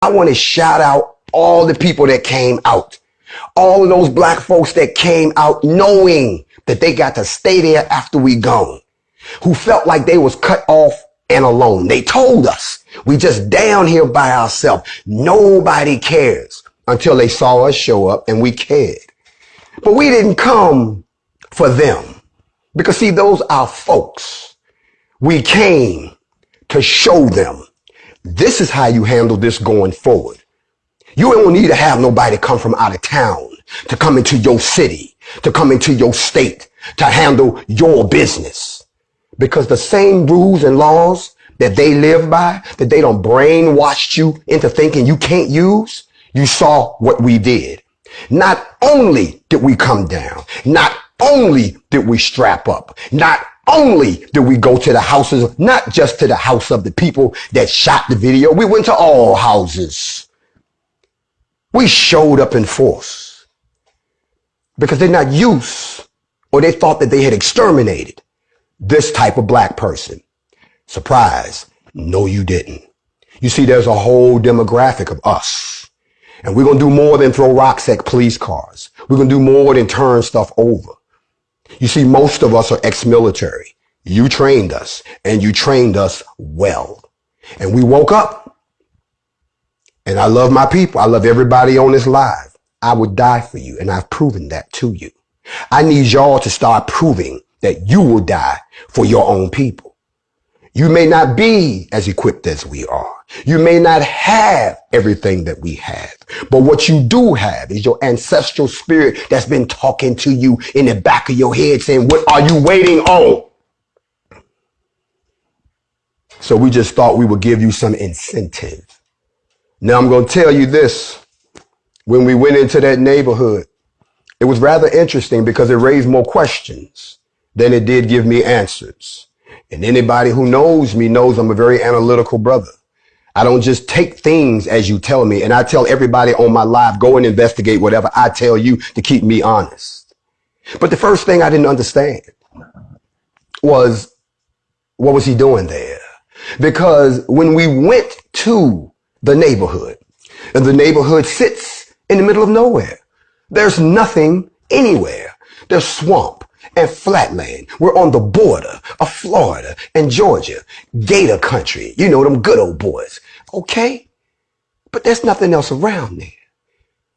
I want to shout out all the people that came out. All of those black folks that came out knowing that they got to stay there after we gone, who felt like they was cut off and alone. They told us, we just down here by ourselves. Nobody cares, until they saw us show up and we cared. But we didn't come for them, because see, those are folks. We came to show them, this is how you handle this going forward. You don't need to have nobody come from out of town to come into your city, to come into your state, to handle your business. Because the same rules and laws that they live by, that they don't brainwash you into thinking you can't use, you saw what we did. Not only did we come down, not only did we strap up, not only did we go to the houses, not just to the house of the people that shot the video, we went to all houses. We showed up in force because they're not used, or they thought that they had exterminated this type of black person. Surprise. No, you didn't. You see, there's a whole demographic of us, and we're going to do more than throw rocks at police cars. We're going to do more than turn stuff over. You see, most of us are ex-military. You trained us, and you trained us well. And we woke up. And I love my people. I love everybody on this live. I would die for you, and I've proven that to you. I need y'all to start proving that you will die for your own people. You may not be as equipped as we are. You may not have everything that we have. But what you do have is your ancestral spirit that's been talking to you in the back of your head saying, what are you waiting on? So we just thought we would give you some incentive. Now I'm going to tell you this. When we went into that neighborhood, it was rather interesting because it raised more questions than it did give me answers. And anybody who knows me knows I'm a very analytical brother. I don't just take things as you tell me. And I tell everybody on my live, go and investigate whatever I tell you to keep me honest. But the first thing I didn't understand was, what was he doing there? Because when we went to the neighborhood, and the neighborhood sits in the middle of nowhere. There's nothing anywhere. There's swamp and flatland. We're on the border of Florida and Georgia, Gator country. You know, them good old boys. Okay. But there's nothing else around there.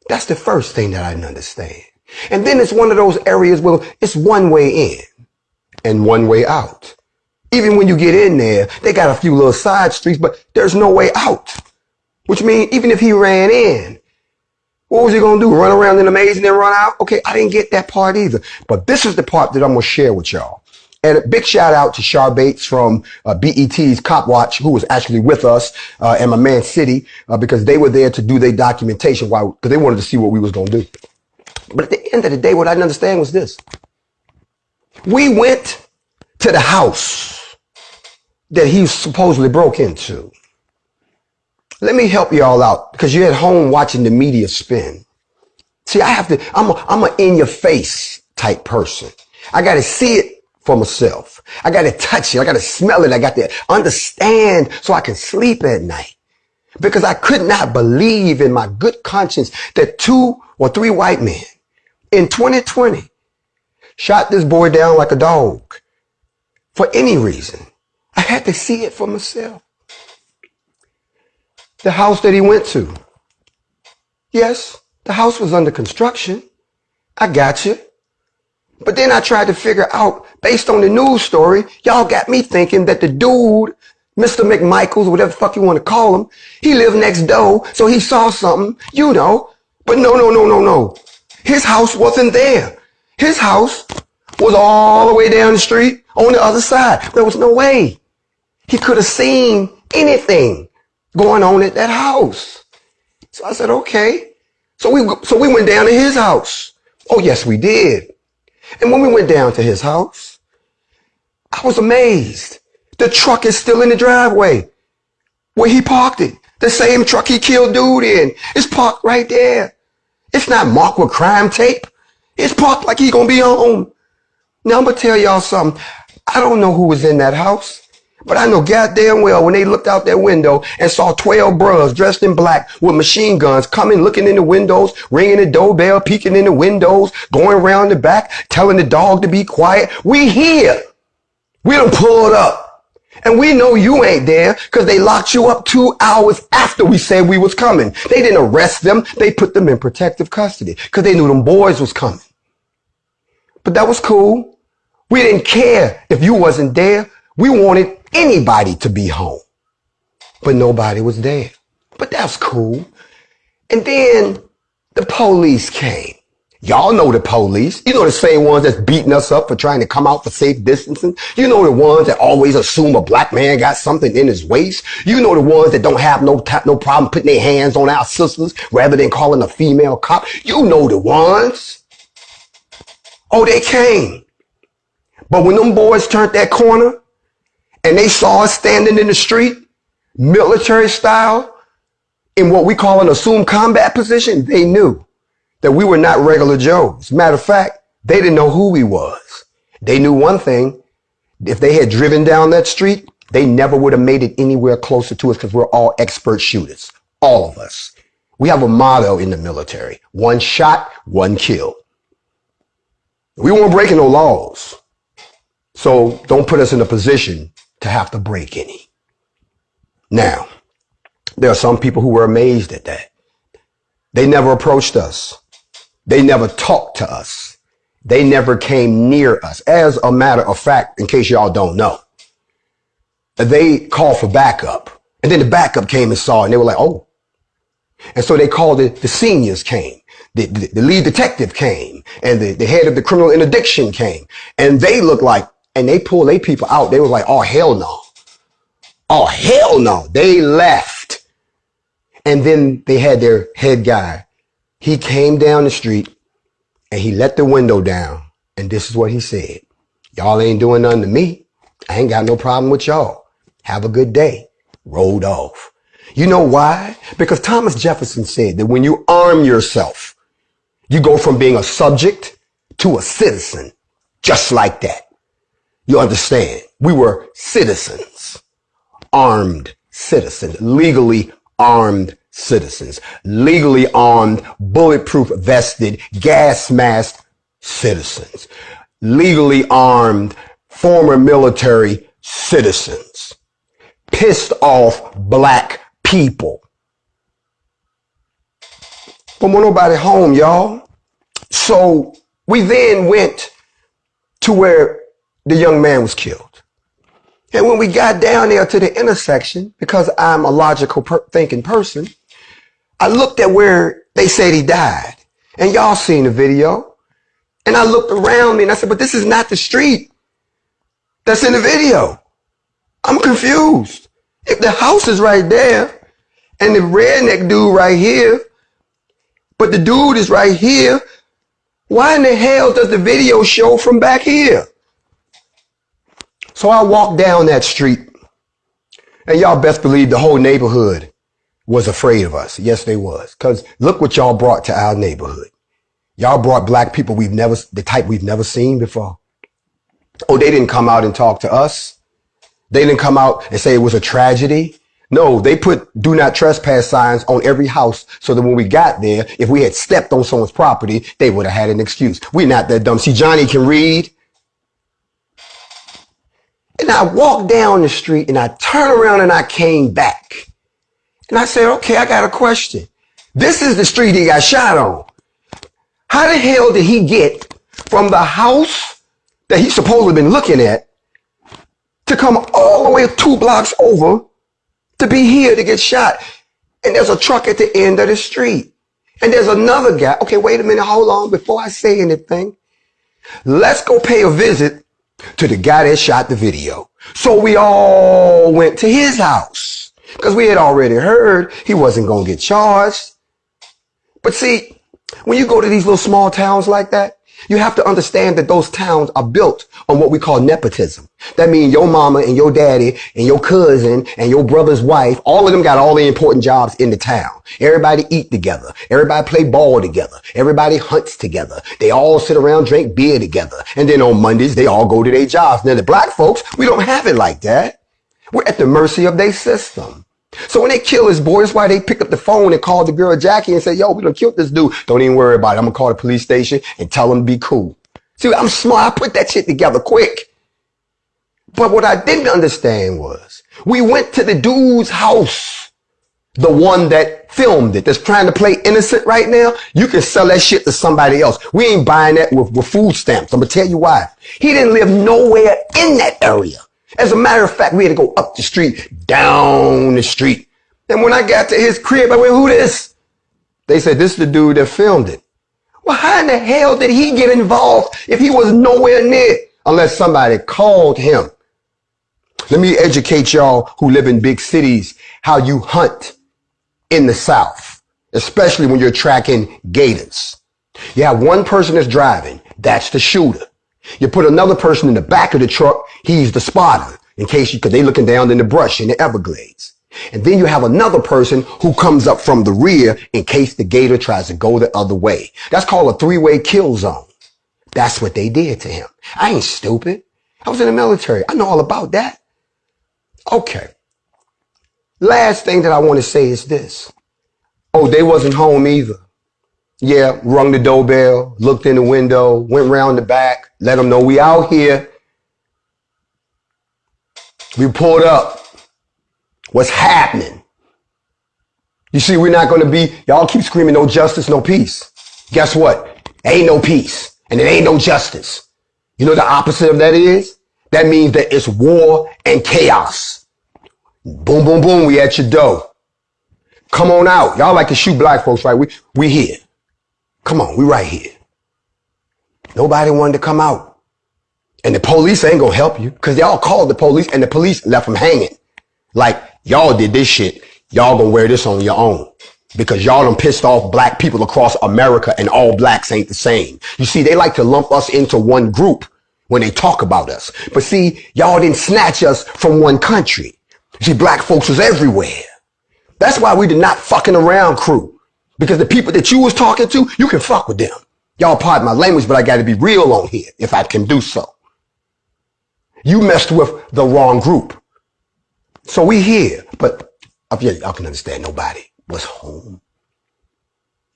That's the first thing that I didn't understand. And then it's one of those areas where it's one way in and one way out. Even when you get in there, they got a few little side streets, but there's no way out. Which means even if he ran in, what was he going to do? Run around in a maze and then run out? Okay, I didn't get that part either. But this is the part that I'm going to share with y'all. And a big shout out to Shar Bates from BET's Cop Watch, who was actually with us, and my man City, because they were there to do their documentation because they wanted to see what we was going to do. But at the end of the day, what I didn't understand was this. We went to the house that he supposedly broke into. Let me help y'all out, because you're at home watching the media spin. See, I'm a in your face type person. I got to see it for myself. I got to touch it. I got to smell it. I got to understand so I can sleep at night, because I could not believe in my good conscience that 2 or 3 white men in 2020 shot this boy down like a dog for any reason. I had to see it for myself. The house that he went to. Yes, the house was under construction. I got you. But then I tried to figure out, based on the news story, y'all got me thinking that the dude, Mr. McMichaels, whatever the fuck you want to call him, he lived next door, so he saw something, you know. But no. His house wasn't there. His house was all the way down the street on the other side. There was no way he could have seen anything going on at that house. So I said, okay. So we went down to his house. Oh, yes, we did. And when we went down to his house, I was amazed. The truck is still in the driveway where he parked it. The same truck he killed dude in. It's parked right there. It's not marked with crime tape. It's parked like he's going to be home. Now I'm going to tell y'all something. I don't know who was in that house, But I know goddamn well when they looked out their window and saw 12 bros dressed in black with machine guns coming, looking in the windows, ringing the doorbell, peeking in the windows, going around the back, telling the dog to be quiet. We here. We done pulled up. And we know you ain't there because they locked you up 2 hours after we said we was coming. They didn't arrest them. They put them in protective custody because they knew them boys was coming. But that was cool. We didn't care if you wasn't there. We wanted anybody to be home. But nobody was there. But that's cool. And then the police came. Y'all know the police. You know the same ones that's beating us up for trying to come out for safe distancing. You know the ones that always assume a black man got something in his waist. You know the ones that don't have no problem putting their hands on our sisters rather than calling a female cop. You know the ones. Oh, they came. But when them boys turned that corner and they saw us standing in the street, military style, in what we call an assumed combat position, they knew that we were not regular Joes. Matter of fact, they didn't know who we was. They knew one thing. If they had driven down that street, they never would have made it anywhere closer to us because we're all expert shooters. All of us. We have a motto in the military. 1 shot, 1 kill. We weren't breaking no laws. So don't put us in a position to have to break any. Now, there are some people who were amazed at that. They never approached us. They never talked to us. They never came near us. As a matter of fact, in case y'all don't know, they called for backup. And then the backup came and saw it, and they were like, oh. And so they called it, the seniors came. The lead detective came. And the head of the criminal interdiction came. And they looked like, and they pulled their people out. They were like, oh, hell no. Oh, hell no. They left. And then they had their head guy. He came down the street and he let the window down. And this is what he said. Y'all ain't doing nothing to me. I ain't got no problem with y'all. Have a good day. Rolled off. You know why? Because Thomas Jefferson said that when you arm yourself, you go from being a subject to a citizen. Just like that. You understand? We were citizens. Armed citizens. Legally armed citizens. Legally armed, bulletproof vested, gas masked citizens. Legally armed, former military citizens. Pissed off black people. But we're nobody home, y'all. So we then went to where the young man was killed. And when we got down there to the intersection, because I'm a logical thinking person, I looked at where they said he died. And y'all seen the video. And I looked around me and I said, but this is not the street that's in the video. I'm confused. If the house is right there and the redneck dude right here, but the dude is right here, why in the hell does the video show from back here? So I walked down that street, and y'all best believe the whole neighborhood was afraid of us. Yes, they was. Because look what y'all brought to our neighborhood. Y'all brought black people the type we've never seen before. Oh, they didn't come out and talk to us. They didn't come out and say it was a tragedy. No, they put do not trespass signs on every house so that when we got there, if we had stepped on someone's property, they would have had an excuse. We're not that dumb. See, Johnny can read. And I walked down the street and I turned around and I came back. And I said, okay, I got a question. This is the street he got shot on. How the hell did he get from the house that he's supposedly been looking at to come all the way 2 blocks over to be here to get shot? And there's a truck at the end of the street. And there's another guy. Okay, wait a minute. Hold on. Before I say anything, let's go pay a visit to the guy that shot the video. So we all went to his house because we had already heard he wasn't going to get charged. But see, when you go to these little small towns like that, you have to understand that those towns are built on what we call nepotism. That means your mama and your daddy and your cousin and your brother's wife, all of them got all the important jobs in the town. Everybody eat together. Everybody play ball together. Everybody hunts together. They all sit around, drink beer together. And then on Mondays, they all go to their jobs. Now, the black folks, we don't have it like that. We're at the mercy of their system. So when they kill his boy, that's why they pick up the phone and call the girl Jackie and say, yo, we done killed this dude. Don't even worry about it. I'm going to call the police station and tell them to be cool. See, I'm smart. I put that shit together quick. But what I didn't understand was we went to the dude's house, the one that filmed it, that's trying to play innocent right now. You can sell that shit to somebody else. We ain't buying that with food stamps. I'm going to tell you why. He didn't live nowhere in that area. As a matter of fact, we had to go up the street, down the street. And when I got to his crib, I went, who this? They said, this is the dude that filmed it. Well, how in the hell did he get involved if he was nowhere near? Unless somebody called him. Let me educate y'all who live in big cities how you hunt in the South, especially when you're tracking gators. You have one person that's driving. That's the shooter. You put another person in the back of the truck. He's the spotter in case because they looking down in the brush in the Everglades. And then you have another person who comes up from the rear in case the gator tries to go the other way. That's called a three-way kill zone. That's what they did to him. I ain't stupid. I was in the military. I know all about that. Okay. Last thing that I want to say is this. Oh, they wasn't home either. Yeah, rung the doorbell, looked in the window, went round the back, let them know we out here. We pulled up. What's happening? You see, we're not going to be, y'all keep screaming no justice, no peace. Guess what? Ain't no peace and it ain't no justice. You know the opposite of that is? That means that it's war and chaos. Boom, boom, boom, we at your door. Come on out. Y'all like to shoot black folks, right? We here. Come on, we right here. Nobody wanted to come out. And the police ain't gonna help you because y'all called the police and the police left them hanging. Like, y'all did this shit. Y'all gonna wear this on your own because y'all done pissed off black people across America and all blacks ain't the same. You see, they like to lump us into one group when they talk about us. But see, y'all didn't snatch us from one country. See, black folks was everywhere. That's why we did not fucking around crew. Because the people that you was talking to, you can fuck with them. Y'all pardon my language, but I got to be real on here if I can do so. You messed with the wrong group. So we here, but y'all can understand nobody was home.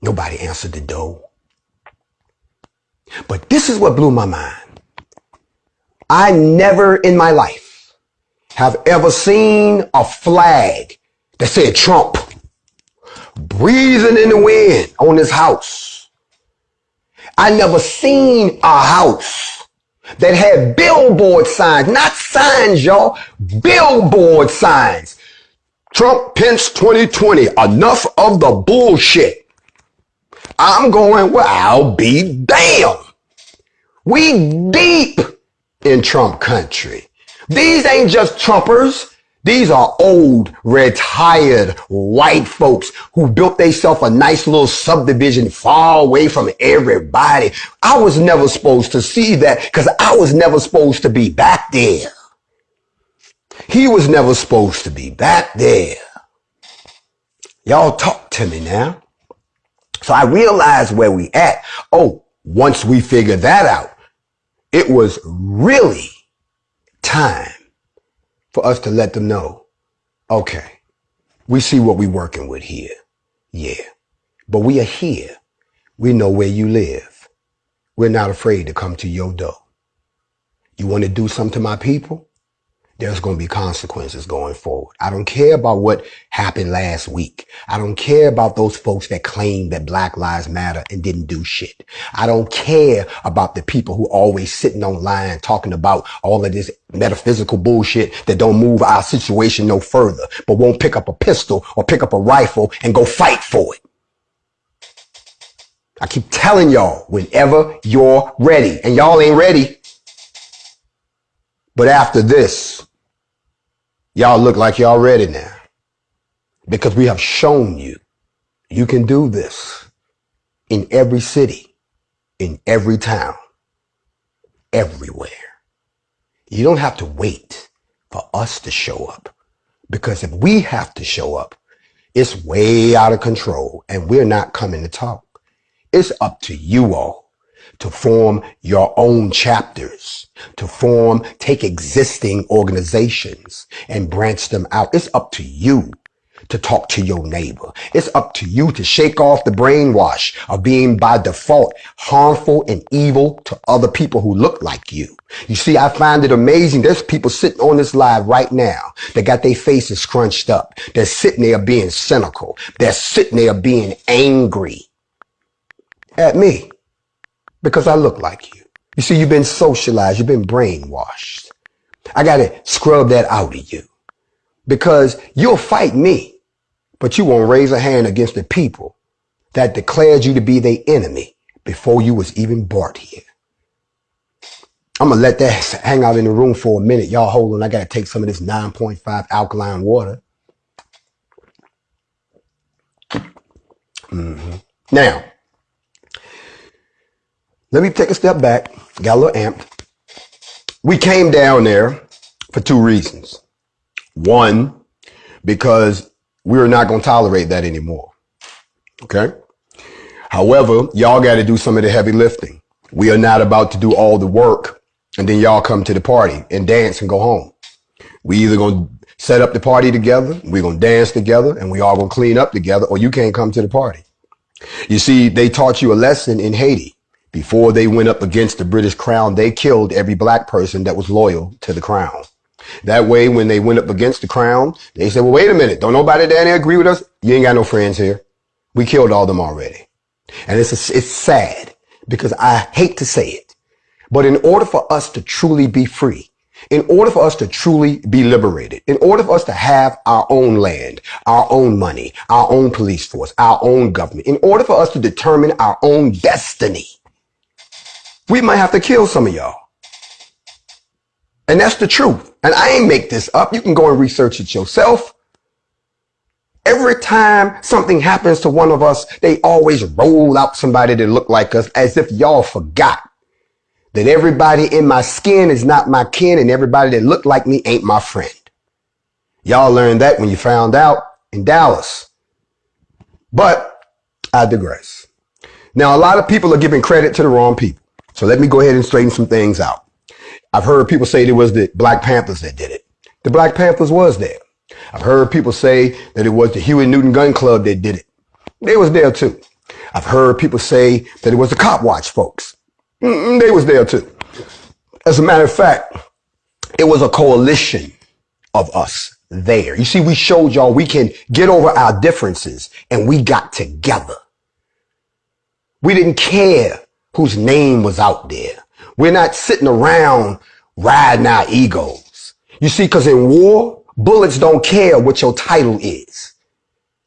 Nobody answered the door. But this is what blew my mind. I never in my life have ever seen a flag that said Trump breathing in the wind on his house. I never seen a house that had billboard signs, not signs, y'all, billboard signs. Trump, Pence 2020, enough of the bullshit. I'm going, well, I'll be damned. We deep in Trump country. These ain't just Trumpers. These are old, retired white folks who built themselves a nice little subdivision far away from everybody. I was never supposed to see that because I was never supposed to be back there. He was never supposed to be back there. Y'all talk to me now. So I realized where we at. Oh, once we figured that out, it was really time for us to let them know, okay, we see what we working with here. Yeah, but we are here. We know where you live. We're not afraid to come to your door. You want to do something to my people? There's going to be consequences going forward. I don't care about what happened last week. I don't care about those folks that claim that Black Lives Matter and didn't do shit. I don't care about the people who always sitting online talking about all of this metaphysical bullshit that don't move our situation no further, but won't pick up a pistol or pick up a rifle and go fight for it. I keep telling y'all, whenever you're ready, and y'all ain't ready, but after this, y'all look like y'all ready now because we have shown you you can do this in every city, in every town, everywhere. You don't have to wait for us to show up because if we have to show up, it's way out of control and we're not coming to talk. It's up to you all to form your own chapters, to take existing organizations and branch them out. It's up to you to talk to your neighbor. It's up to you to shake off the brainwash of being by default harmful and evil to other people who look like you. You see, I find it amazing. There's people sitting on this live right now that got their faces scrunched up. They're sitting there being cynical. They're sitting there being angry at me because I look like you. You see, you've been socialized. You've been brainwashed. I got to scrub that out of you because you'll fight me, but you won't raise a hand against the people that declared you to be their enemy before you was even brought here. I'm going to let that hang out in the room for a minute. Y'all hold on. I got to take some of this 9.5 alkaline water. Now, let me take a step back. Got a little amped. We came down there for two reasons. One, because we're not going to tolerate that anymore. Okay? However, y'all got to do some of the heavy lifting. We are not about to do all the work and then y'all come to the party and dance and go home. We either going to set up the party together, we're going to dance together, and we all going to clean up together, or you can't come to the party. You see, they taught you a lesson in Haiti. Before they went up against the British crown, they killed every black person that was loyal to the crown. That way, when they went up against the crown, they said, well, wait a minute. Don't nobody down there agree with us? You ain't got no friends here. We killed all them already. And it's sad because I hate to say it. But in order for us to truly be free, in order for us to truly be liberated, in order for us to have our own land, our own money, our own police force, our own government, in order for us to determine our own destiny, we might have to kill some of y'all. And that's the truth. And I ain't make this up. You can go and research it yourself. Every time something happens to one of us, they always roll out somebody that look like us, as if y'all forgot that everybody in my skin is not my kin and everybody that look like me ain't my friend. Y'all learned that when you found out in Dallas. But I digress. Now, a lot of people are giving credit to the wrong people. So let me go ahead and straighten some things out. I've heard people say it was the Black Panthers that did it. The Black Panthers was there. I've heard people say that it was the Huey Newton Gun Club that did it. They was there too. I've heard people say that it was the Cop Watch folks. They was there too. As a matter of fact, it was a coalition of us there. You see, we showed y'all we can get over our differences and we got together. We didn't care whose name was out there. We're not sitting around riding our egos. You see, because in war, bullets don't care what your title is.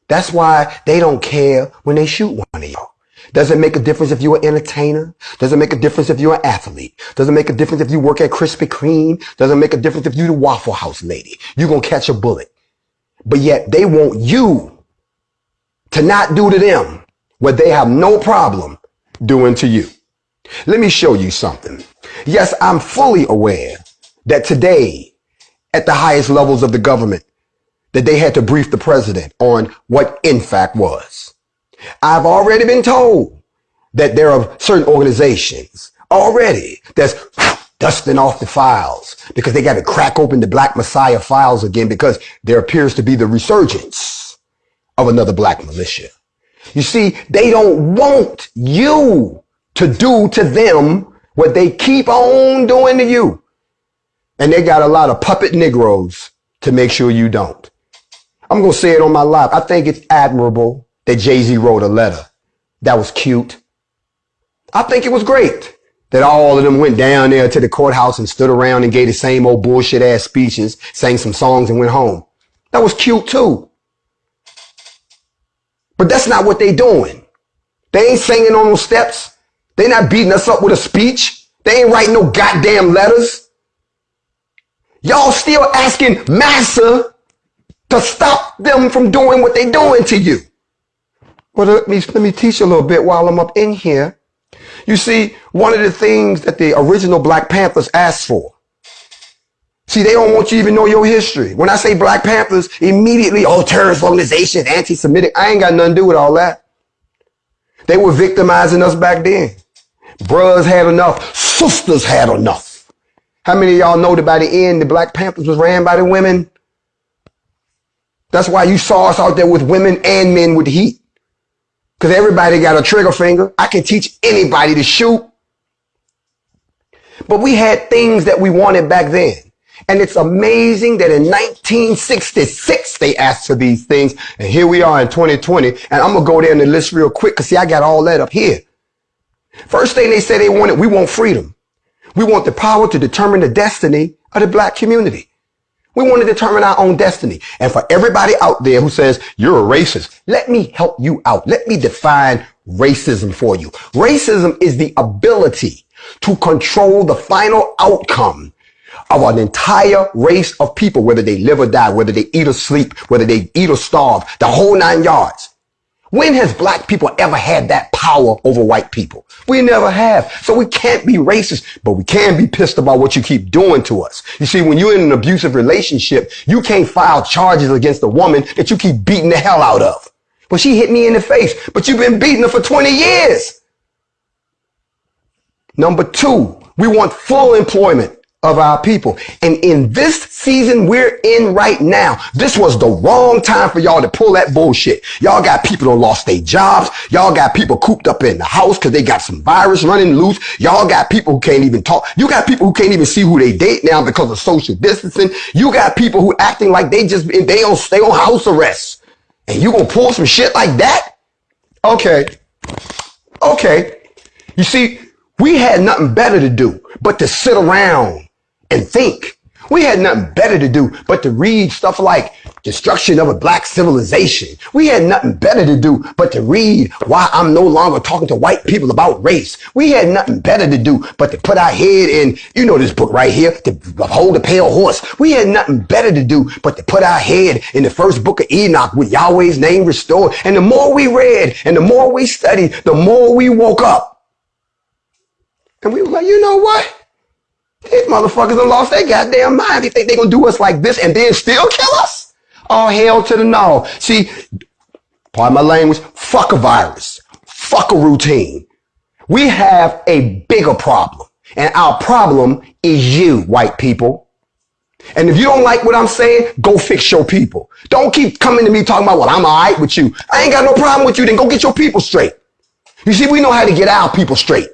That's why they don't care when they shoot one of y'all. Doesn't make a difference if you're an entertainer. Doesn't make a difference if you're an athlete. Doesn't make a difference if you work at Krispy Kreme. Doesn't make a difference if you're the Waffle House lady. You're going to catch a bullet. But yet they want you to not do to them what they have no problem doing to you. Let me show you something. Yes, I'm fully aware that today, at the highest levels of the government, that they had to brief the president on what NFAC was. I've already been told that there are certain organizations already that's dusting off the files because they got to crack open the Black Messiah files again because there appears to be the resurgence of another black militia. You see, they don't want you to do to them what they keep on doing to you. And they got a lot of puppet Negroes to make sure you don't. I'm going to say it on my live. I think it's admirable that Jay-Z wrote a letter. That was cute. I think it was great that all of them went down there to the courthouse and stood around and gave the same old bullshit ass speeches, sang some songs and went home. That was cute too. But that's not what they doing. They ain't singing on those steps. They not beating us up with a speech. They ain't writing no goddamn letters. Y'all still asking Massa to stop them from doing what they doing to you. Well, let me teach you a little bit while I'm up in here. You see, one of the things that the original Black Panthers asked for. See, they don't want you to even know your history. When I say Black Panthers, immediately, oh, terrorist organization, anti-Semitic. I ain't got nothing to do with all that. They were victimizing us back then. Brothers had enough. Sisters had enough. How many of y'all know that by the end, the Black Panthers was ran by the women? That's why you saw us out there with women and men with heat. Because everybody got a trigger finger. I can teach anybody to shoot. But we had things that we wanted back then. And it's amazing that in 1966, they asked for these things. And here we are in 2020. And I'm going to go there in the list real quick because, see, I got all that up here. First thing they said they wanted, we want freedom. We want the power to determine the destiny of the Black community. We want to determine our own destiny. And for everybody out there who says you're a racist, let me help you out. Let me define racism for you. Racism is the ability to control the final outcome of an entire race of people, whether they live or die, whether they eat or sleep, whether they eat or starve, the whole 9 yards. When has Black people ever had that power over white people? We never have. So we can't be racist, but we can be pissed about what you keep doing to us. You see, when you're in an abusive relationship, you can't file charges against a woman that you keep beating the hell out of. Well, she hit me in the face, but you've been beating her for 20 years. Number 2, we want full employment of our people. And in this season we're in right now, this was the wrong time for y'all to pull that bullshit. Y'all got people who lost their jobs. Y'all got people cooped up in the house because they got some virus running loose. Y'all got people who can't even talk. You got people who can't even see who they date now because of social distancing. You got people who acting like they on house arrest. And you gonna pull some shit like that? Okay. You see, we had nothing better to do but to sit around and think. We had nothing better to do but to read stuff like Destruction of a Black Civilization. We had nothing better to do but to read Why I'm No Longer Talking to White People About Race. We had nothing better to do but to put our head in, you know, this book right here, To Hold a Pale Horse. We had nothing better to do but to put our head in the first book of Enoch with Yahweh's name restored. And the more we read and the more we studied, the more we woke up. And we were like, you know what? These motherfuckers have lost their goddamn mind. They think they're going to do us like this and then still kill us? Oh, hell to the no. See, pardon my language, fuck a virus. Fuck a routine. We have a bigger problem. And our problem is you, white people. And if you don't like what I'm saying, go fix your people. Don't keep coming to me talking about, well, I'm all right with you. I ain't got no problem with you. Then go get your people straight. You see, we know how to get our people straight.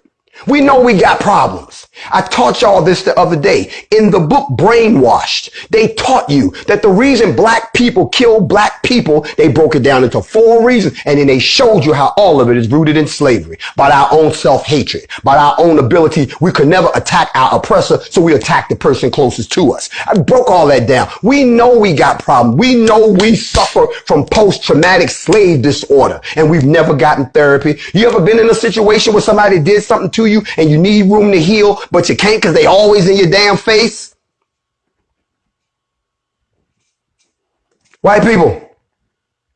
We know we got problems. I taught y'all this the other day. In the book Brainwashed, they taught you that the reason Black people kill Black people, they broke it down into 4 reasons. And then they showed you how all of it is rooted in slavery, by our own self-hatred, by our own ability. We could never attack our oppressor, so we attack the person closest to us. I broke all that down. We know we got problems. We know we suffer from post-traumatic slave disorder, and we've never gotten therapy. You ever been in a situation where somebody did something to you and you need room to heal, but you can't because they always in your damn face? White people,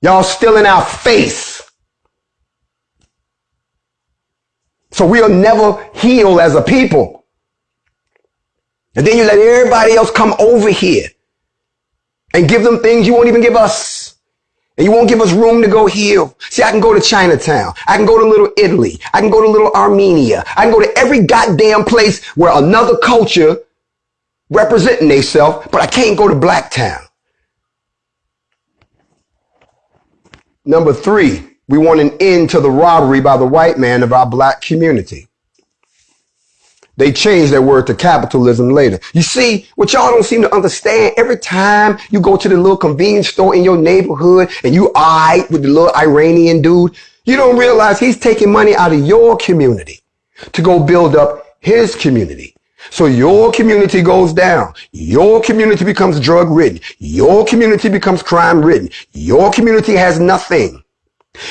y'all still in our face. So we'll never heal as a people. And then you let everybody else come over here and give them things you won't even give us. And you won't give us room to go heal. See, I can go to Chinatown. I can go to Little Italy. I can go to Little Armenia. I can go to every goddamn place where another culture representing themselves, but I can't go to Blacktown. Number 3, we want an end to the robbery by the white man of our Black community. They changed that word to capitalism later. You see, what y'all don't seem to understand, every time you go to the little convenience store in your neighborhood and you eye with the little Iranian dude, you don't realize he's taking money out of your community to go build up his community. So your community goes down. Your community becomes drug ridden. Your community becomes crime ridden. Your community has nothing.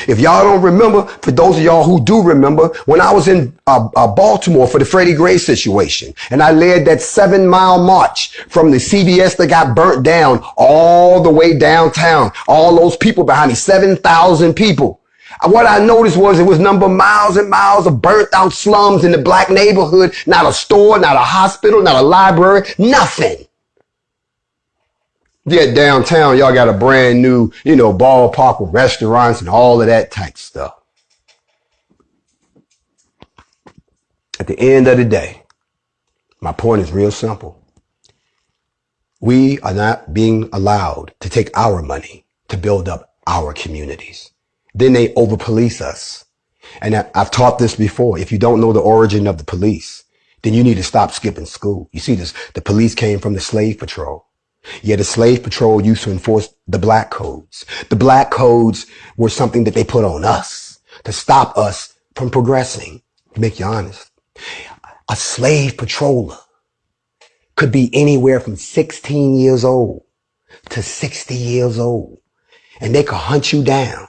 If y'all don't remember, for those of y'all who do remember, when I was in Baltimore for the Freddie Gray situation, and I led that 7-mile march from the CVS that got burnt down all the way downtown, all those people behind me, 7,000 people. What I noticed was it was miles and miles of burnt out slums in the Black neighborhood, not a store, not a hospital, not a library, nothing. Yet downtown, y'all got a brand new, ballpark with restaurants and all of that type stuff. At the end of the day, my point is real simple. We are not being allowed to take our money to build up our communities. Then they over-police us. And I've taught this before. If you don't know the origin of the police, then you need to stop skipping school. You see this, the police came from the slave patrol. Yeah, the slave patrol used to enforce the black codes. The black codes were something that they put on us to stop us from progressing. To make you honest, a slave patroller could be anywhere from 16 years old to 60 years old, and they could hunt you down,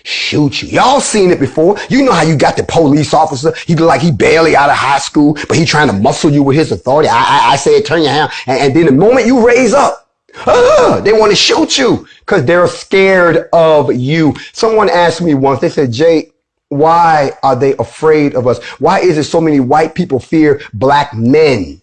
shoot you. Y'all seen it before. You know how you got the police officer. He look like he barely out of high school, but he trying to muscle you with his authority. I say, turn your hand. And then the moment you raise up, they want to shoot you because they're scared of you. Someone asked me once, they said, Jay, why are they afraid of us? Why is it so many white people fear black men?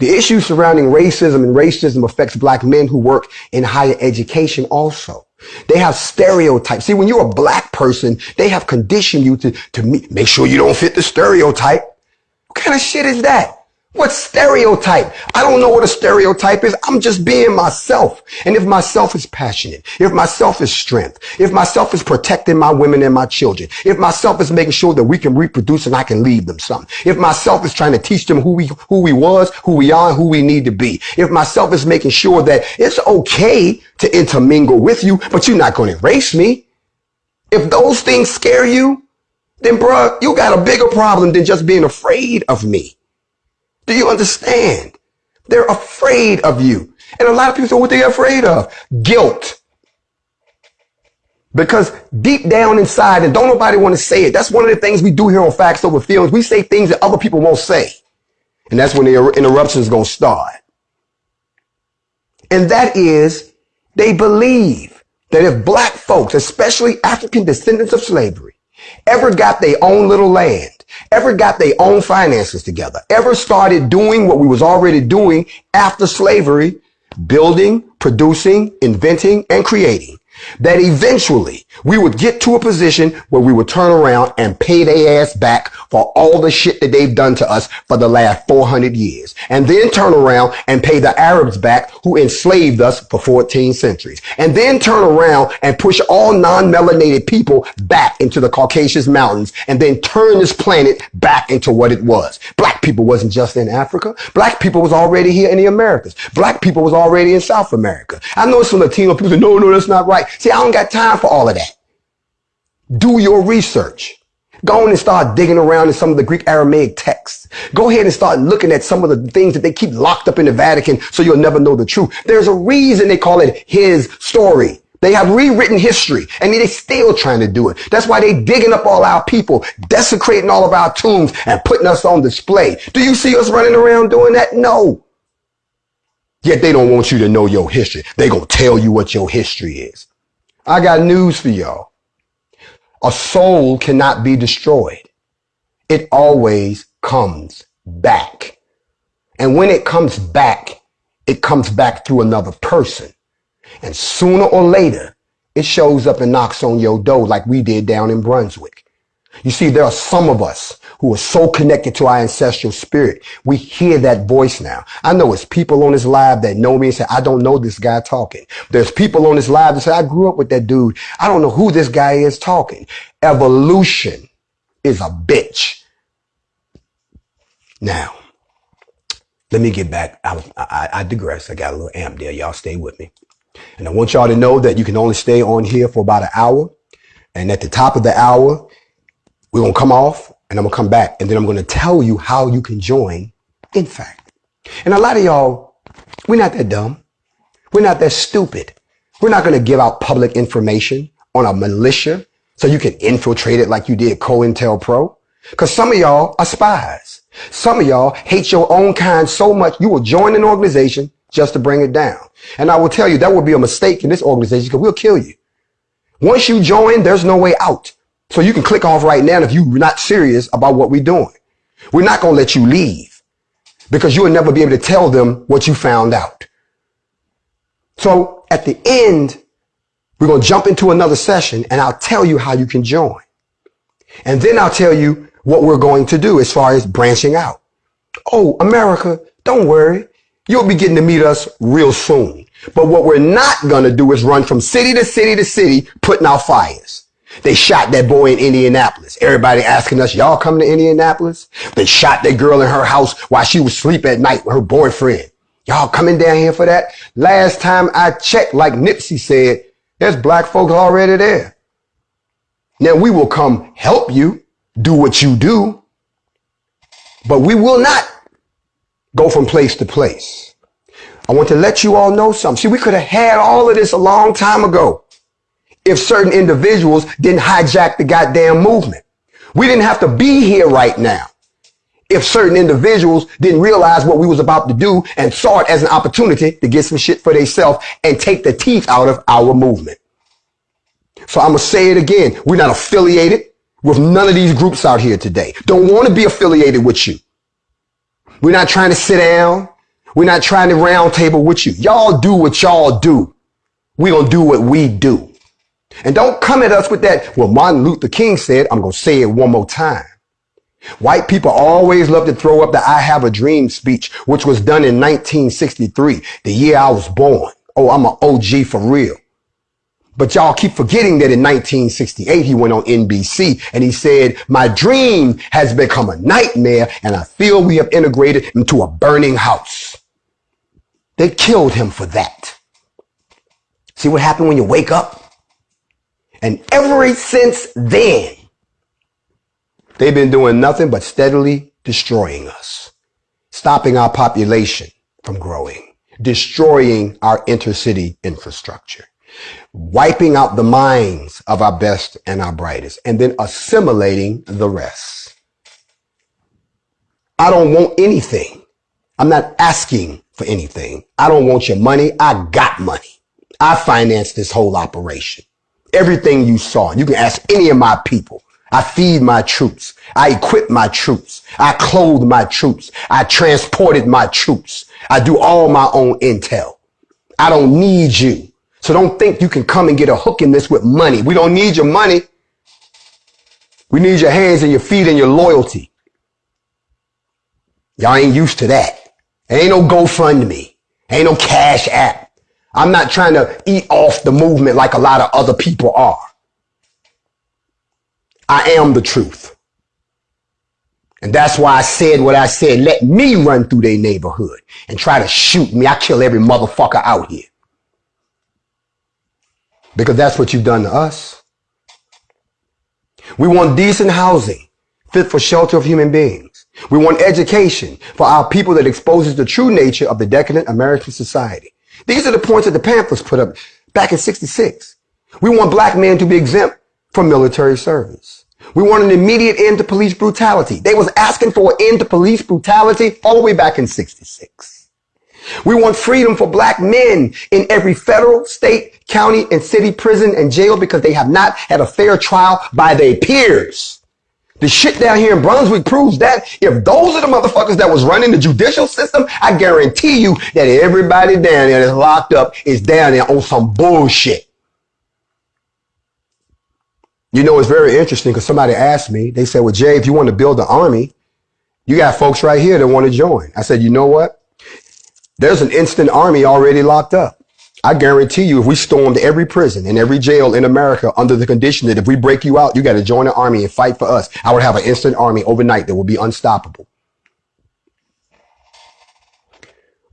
The issue surrounding racism affects black men who work in higher education also. They have stereotypes. See, when you're a black person, they have conditioned you to make sure you don't fit the stereotype. What kind of shit is that? What stereotype? I don't know what a stereotype is. I'm just being myself. And if myself is passionate, if myself is strength, if myself is protecting my women and my children, if myself is making sure that we can reproduce and I can leave them something, if myself is trying to teach them who we was, who we are, and who we need to be, if myself is making sure that it's okay to intermingle with you, but you're not going to erase me. If those things scare you, then bruh, you got a bigger problem than just being afraid of me. Do you understand? They're afraid of you. And a lot of people say, what they're afraid of? Guilt. Because deep down inside, and don't nobody want to say it, that's one of the things we do here on Facts Over Feelings. We say things that other people won't say. And that's when the interruptions going to start. And that is, they believe that if black folks, especially African descendants of slavery, ever got their own little land, ever got their own finances together, ever started doing what we was already doing after slavery, building, producing, inventing, and creating, that eventually we would get to a position where we would turn around and pay their ass back for all the shit that they've done to us for the last 400 years. And then turn around and pay the Arabs back who enslaved us for 14 centuries. And then turn around and push all non-melanated people back into the Caucasus Mountains and then turn this planet back into what it was. Black people wasn't just in Africa. Black people was already here in the Americas. Black people was already in South America. I know some Latino people say, no, that's not right. See, I don't got time for all of that. Do your research. Go on and start digging around in some of the Greek Aramaic texts. Go ahead and start looking at some of the things that they keep locked up in the Vatican so you'll never know the truth. There's a reason they call it his story. They have rewritten history and they're still trying to do it. That's why they digging up all our people, desecrating all of our tombs and putting us on display. Do you see us running around doing that? No. Yet they don't want you to know your history. They gonna tell you what your history is. I got news for y'all. A soul cannot be destroyed. It always comes back. And when it comes back through another person. And sooner or later, it shows up and knocks on your door like we did down in Brunswick. You see, there are some of us who are so connected to our ancestral spirit. We hear that voice now. I know it's people on this live that know me and say, I don't know this guy talking. There's people on this live that say, I grew up with that dude. I don't know who this guy is talking. Evolution is a bitch. Now, let me get back. I digress. I got a little amp there. Y'all stay with me. And I want y'all to know that you can only stay on here for about an hour. And at the top of the hour, we're going to come off and I'm going to come back. And then I'm going to tell you how you can join NFAC. And a lot of y'all, we're not that dumb. We're not that stupid. We're not going to give out public information on a militia so you can infiltrate it like you did COINTELPRO. Because some of y'all are spies. Some of y'all hate your own kind so much you will join an organization just to bring it down. And I will tell you that would be a mistake in this organization because we'll kill you. Once you join, there's no way out. So you can click off right now if you're not serious about what we're doing. We're not going to let you leave because you will never be able to tell them what you found out. So at the end, we're going to jump into another session and I'll tell you how you can join. And then I'll tell you what we're going to do as far as branching out. Oh, America, don't worry. You'll be getting to meet us real soon. But what we're not going to do is run from city to city to city putting out fires. They shot that boy in Indianapolis. Everybody asking us, y'all coming to Indianapolis? They shot that girl in her house while she was asleep at night with her boyfriend. Y'all coming down here for that? Last time I checked, like Nipsey said, there's black folks already there. Now we will come help you do what you do, but we will not go from place to place. I want to let you all know something. See, we could have had all of this a long time ago if certain individuals didn't hijack the goddamn movement. We didn't have to be here right now if certain individuals didn't realize what we was about to do and saw it as an opportunity to get some shit for themselves and take the teeth out of our movement. So I'm going to say it again. We're not affiliated with none of these groups out here today. Don't want to be affiliated with you. We're not trying to sit down. We're not trying to round table with you. Y'all do what y'all do. We're going to do what we do. And don't come at us with that. Well, Martin Luther King said, I'm going to say it one more time. White people always love to throw up the I Have a Dream speech, which was done in 1963, the year I was born. Oh, I'm an OG for real. But y'all keep forgetting that in 1968, he went on NBC and he said, my dream has become a nightmare and I feel we have integrated into a burning house. They killed him for that. See what happened when you wake up? And ever since then, they've been doing nothing but steadily destroying us, stopping our population from growing, destroying our intercity infrastructure, wiping out the minds of our best and our brightest, and then assimilating the rest. I don't want anything. I'm not asking for anything. I don't want your money. I got money. I financed this whole operation. Everything you saw, you can ask any of my people. I feed my troops. I equip my troops. I clothe my troops. I transported my troops. I do all my own intel. I don't need you. So don't think you can come and get a hook in this with money. We don't need your money. We need your hands and your feet and your loyalty. Y'all ain't used to that. There ain't no GoFundMe. Ain't no Cash App. I'm not trying to eat off the movement like a lot of other people are. I am the truth. And that's why I said what I said. Let me run through their neighborhood and try to shoot me. I kill every motherfucker out here. Because that's what you've done to us. We want decent housing, fit for shelter of human beings. We want education for our people that exposes the true nature of the decadent American society. These are the points that the pamphlets put up back in '66. We want black men to be exempt from military service. We want an immediate end to police brutality. They was asking for an end to police brutality all the way back in '66. We want freedom for black men in every federal, state, county, and city prison and jail because they have not had a fair trial by their peers. The shit down here in Brunswick proves that. If those are the motherfuckers that was running the judicial system, I guarantee you that everybody down there that's locked up is down there on some bullshit. You know, it's very interesting because somebody asked me, they said, well, Jay, if you want to build an army, you got folks right here that want to join. I said, you know what? There's an instant army already locked up. I guarantee you, if we stormed every prison and every jail in America under the condition that if we break you out, you got to join the army and fight for us, I would have an instant army overnight that will be unstoppable.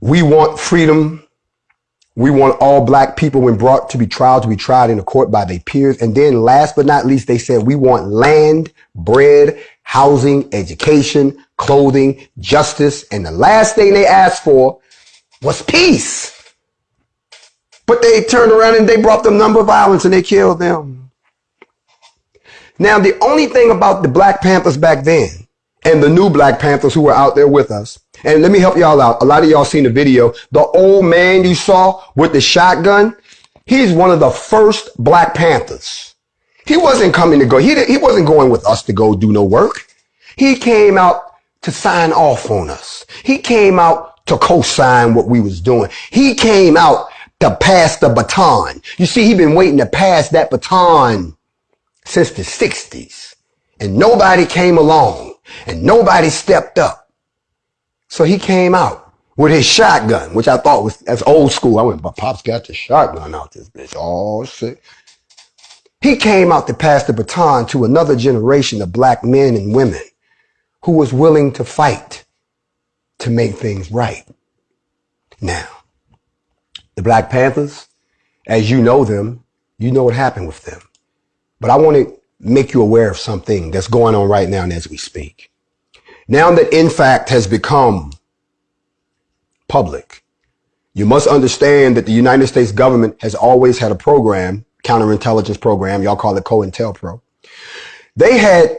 We want freedom. We want all black people, when brought to be tried in a court by their peers. And then last but not least, they said we want land, bread, housing, education, clothing, justice. And the last thing they asked for was peace. But they turned around and they brought them number of violence and they killed them. Now, the only thing about the Black Panthers back then and the new Black Panthers who were out there with us, and let me help y'all out. A lot of y'all seen the video. The old man you saw with the shotgun, he's one of the first Black Panthers. He wasn't coming to go. He wasn't going with us to go do no work. He came out to sign off on us. He came out to co-sign what we was doing. He came out to pass the baton. You see, he's been waiting to pass that baton since the 60s. and nobody came along and nobody stepped up. So he came out with his shotgun, which I thought that's old school. I went, but Pop's got the shotgun out this bitch. Oh shit. He came out to pass the baton to another generation of black men and women who was willing to fight to make things right. Now, the Black Panthers, as you know them, you know what happened with them. But I want to make you aware of something that's going on right now and as we speak. Now that NFAC has become public, you must understand that the United States government has always had a program, counterintelligence program, y'all call it COINTELPRO. They had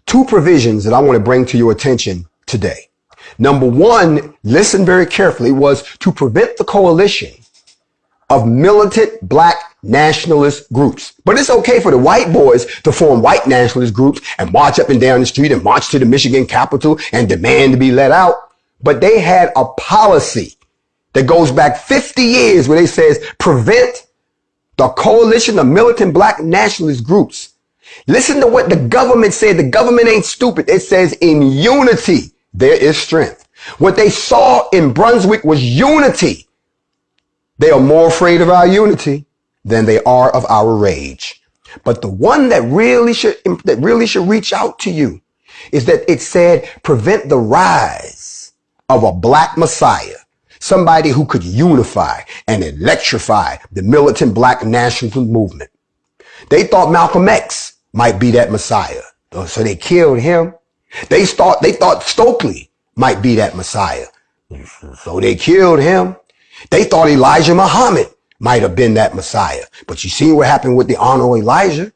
two provisions that I want to bring to your attention today. Number one, listen very carefully, was to prevent the coalition of militant black nationalist groups. But it's okay for the white boys to form white nationalist groups and march up and down the street and march to the Michigan Capitol and demand to be let out. But they had a policy that goes back 50 years where they says prevent the coalition of militant black nationalist groups. Listen to what the government said. The government ain't stupid. It says in unity, there is strength. What they saw in Brunswick was unity. They are more afraid of our unity than they are of our rage. But the one that really should reach out to you is that it said prevent the rise of a black messiah, somebody who could unify and electrify the militant black national movement. They thought Malcolm X might be that messiah, so they killed him. They thought Stokely might be that messiah, so they killed him. They thought Elijah Muhammad might have been that messiah. But you see what happened with the honorable Elijah?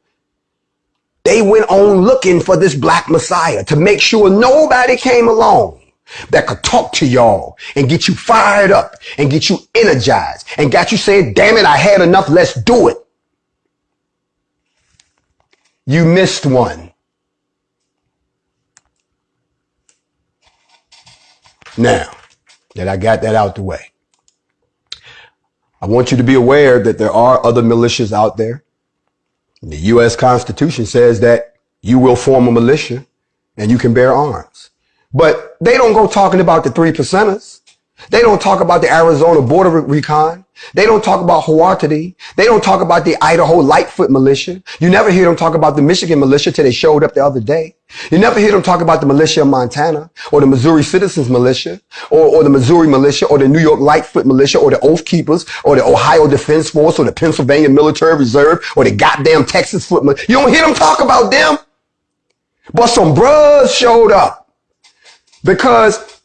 They went on looking for this black messiah to make sure nobody came along that could talk to y'all and get you fired up and get you energized and got you saying, damn it, I had enough, let's do it. You missed one. Now that I got that out the way, I want you to be aware that there are other militias out there. The U.S. Constitution says that you will form a militia and you can bear arms. But they don't go talking about the 3%ers. They don't talk about the Arizona border recon. They don't talk about Hawaii. They don't talk about the Idaho Lightfoot militia. You never hear them talk about the Michigan militia till they showed up the other day. You never hear them talk about the militia of Montana or the Missouri Citizens Militia or the Missouri militia or the New York Lightfoot militia or the Oath Keepers or the Ohio Defense Force or the Pennsylvania Military Reserve or the goddamn Texas Foot militia. You don't hear them talk about them. But some bros showed up because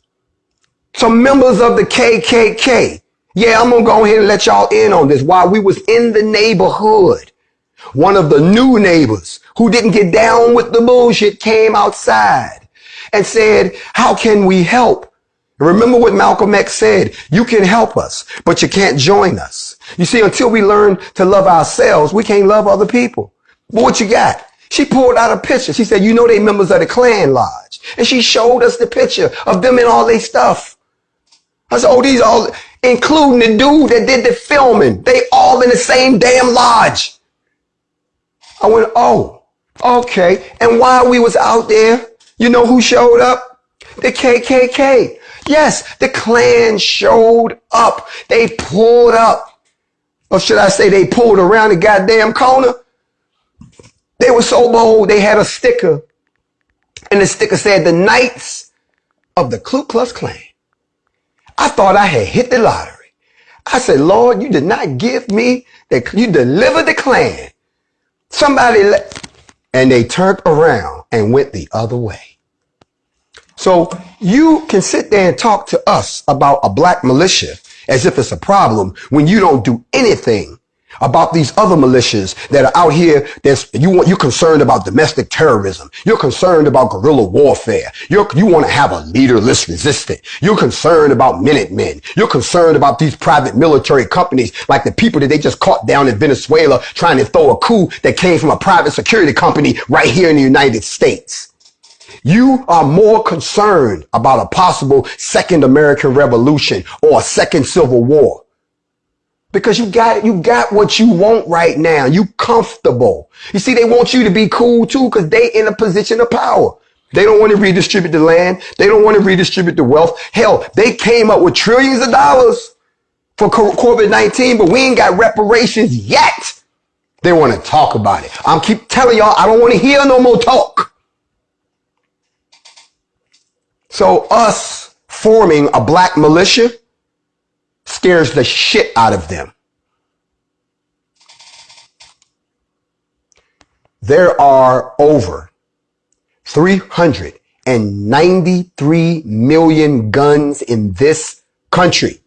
some members of the KKK. Yeah, I'm going to go ahead and let y'all in on this. While we was in the neighborhood, one of the new neighbors who didn't get down with the bullshit came outside and said, how can we help? Remember what Malcolm X said, you can help us, but you can't join us. You see, until we learn to love ourselves, we can't love other people. But what you got? She pulled out a picture. She said, you know, they members of the Klan Lodge. And she showed us the picture of them and all their stuff. I said, oh, these all, including the dude that did the filming. They all in the same damn lodge. I went, oh, okay. And while we was out there, you know who showed up? The KKK. Yes, the Klan showed up. They pulled up. Or should I say they pulled around the goddamn corner? They were so bold, they had a sticker. And the sticker said, the Knights of the Ku Klux Klan. I thought I had hit the lottery. I said, Lord, you did not give me, you delivered the Klan. Somebody, and they turned around and went the other way. So you can sit there and talk to us about a black militia as if it's a problem when you don't do anything about these other militias that are out here. You're concerned about domestic terrorism. You're concerned about guerrilla warfare. You want to have a leaderless resistance. You're concerned about Minutemen. You're concerned about these private military companies like the people that they just caught down in Venezuela trying to throw a coup that came from a private security company right here in the United States. You are more concerned about a possible second American Revolution or a second Civil War Because you got what you want right now. You comfortable. You see, they want you to be cool too because they in a position of power. They don't want to redistribute the land. They don't want to redistribute the wealth. Hell, they came up with trillions of dollars for COVID-19, but we ain't got reparations yet. They want to talk about it. I'm keep telling y'all, I don't want to hear no more talk. So us forming a black militia scares the shit out of them. There are over 393 million guns in this country.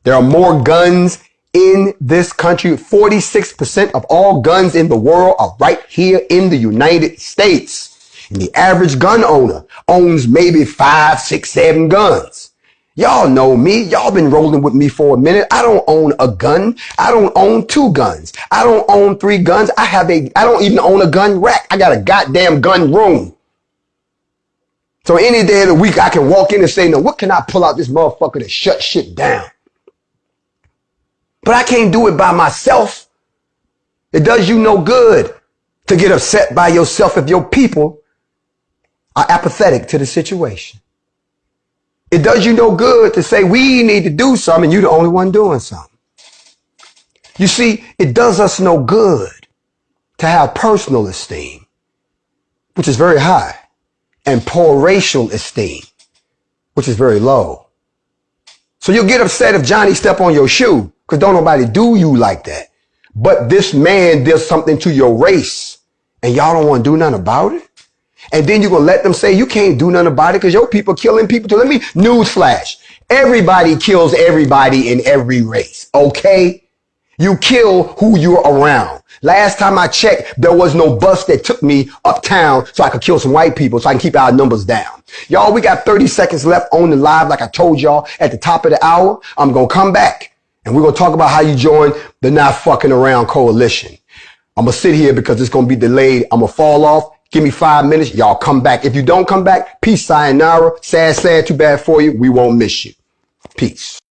There are more guns in this country. 46% of all guns in the world are right here in the United States. And the average gun owner owns maybe 5, 6, 7 guns. Y'all know me. Y'all been rolling with me for a minute. I don't own a gun. I don't own 2 guns. I don't own 3 guns. I don't even own a gun rack. I got a goddamn gun room. So any day of the week, I can walk in and say, no, what can I pull out this motherfucker to shut shit down? But I can't do it by myself. It does you no good to get upset by yourself if your people are apathetic to the situation. It does you no good to say we need to do something and you're the only one doing something. You see, it does us no good to have personal esteem, which is very high, and poor racial esteem, which is very low. So you'll get upset if Johnny step on your shoe because don't nobody do you like that. But this man did something to your race and y'all don't want to do nothing about it. And then you're going to let them say you can't do nothing about it because your people killing people too. Let me newsflash. Everybody kills everybody in every race. Okay. You kill who you're around. Last time I checked, there was no bus that took me uptown so I could kill some white people so I can keep our numbers down. Y'all, we got 30 seconds left on the live. Like I told y'all at the top of the hour, I'm going to come back and we're going to talk about how you join the Not Fucking Around Coalition. I'm going to sit here because it's going to be delayed. I'm going to fall off. Give me 5 minutes. Y'all come back. If you don't come back, peace, sayonara. Sad, too bad for you. We won't miss you. Peace.